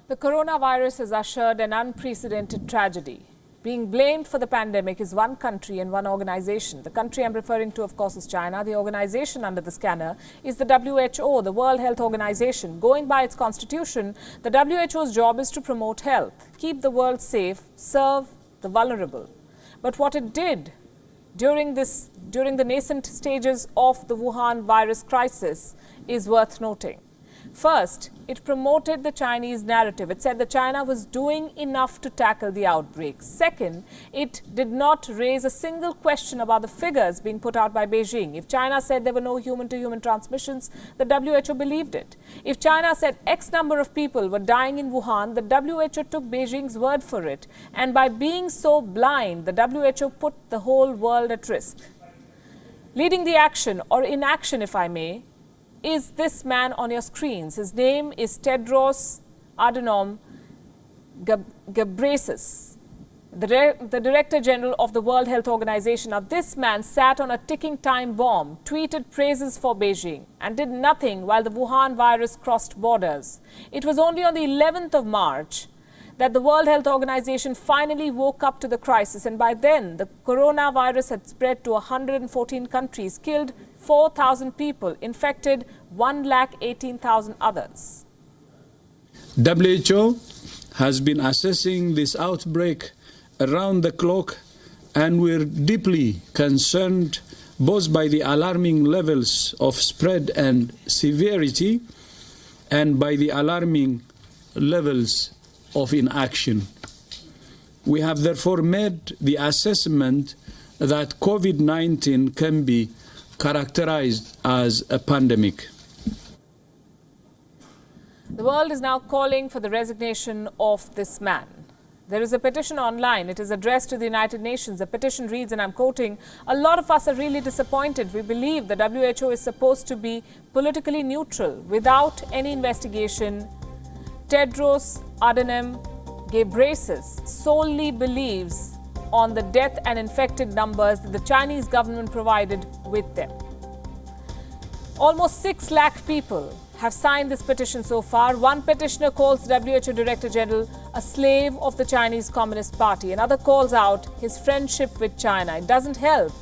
The coronavirus has ushered an unprecedented tragedy. Being blamed for the pandemic is one country and one organization. The country I'm referring to, of course, is China. The organization under the scanner is the WHO, the World Health Organization. Going by its constitution, the WHO's job is to promote health, keep the world safe, serve the vulnerable. But what it did during the nascent stages of the Wuhan virus crisis is worth noting. First, it promoted the Chinese narrative. It said that China was doing enough to tackle the outbreak. Second, it did not raise a single question about the figures being put out by Beijing. If China said there were no human-to-human transmissions, the WHO believed it. If China said X number of people were dying in Wuhan, the WHO took Beijing's word for it. And by being so blind, the WHO put the whole world at risk. Leading the action, or inaction if I may, is this man on your screens. His name is Tedros Adhanom Ghebreyesus, the Director General of the World Health Organization. Now, this man sat on a ticking time bomb, tweeted praises for Beijing, and did nothing while the Wuhan virus crossed borders. It was only on the 11th of March that the World Health Organization finally woke up to the crisis, and by then the coronavirus had spread to 114 countries, killed 4,000 people, infected 118,000 others. WHO has been assessing this outbreak around the clock, and we're deeply concerned both by the alarming levels of spread and severity and by the alarming levels of inaction. We have therefore made the assessment that COVID-19 can be characterized as a pandemic. The world is now calling for the resignation of this man. There is a petition online. It is addressed to the United Nations. The petition reads, and I'm quoting, "A lot of us are really disappointed. We believe the WHO is supposed to be politically neutral without any investigation. Tedros Adhanom Ghebreyesus solely believes on the death and infected numbers that the Chinese government provided with them." Almost 6 lakh people have signed this petition so far. One petitioner calls the WHO Director General a slave of the Chinese Communist Party. Another calls out his friendship with China. It doesn't help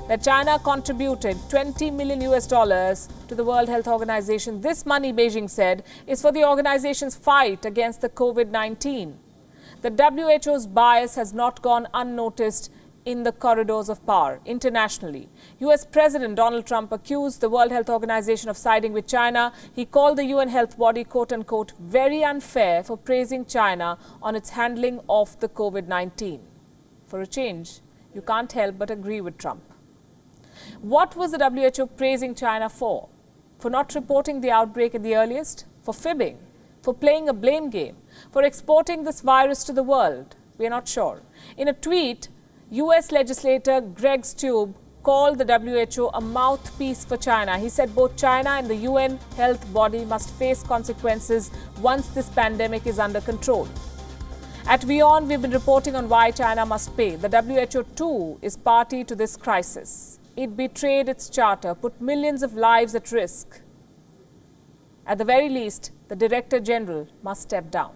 that China contributed $20 million to the World Health Organization. This money, Beijing said, is for the organization's fight against the COVID-19. The WHO's bias has not gone unnoticed in the corridors of power internationally. US President Donald Trump accused the World Health Organization of siding with China. He called the UN health body, quote unquote, very unfair for praising China on its handling of the COVID-19. For a change, you can't help but agree with Trump. What was the WHO praising China for? For not reporting the outbreak at the earliest? For fibbing? For playing a blame game? For exporting this virus to the world? We are not sure. In a tweet, US legislator Greg Steube called the WHO a mouthpiece for China. He said both China and the UN health body must face consequences once this pandemic is under control. At WION, we've been reporting on why China must pay. The WHO too is party to this crisis. It betrayed its charter, put millions of lives at risk. At the very least, the Director General must step down.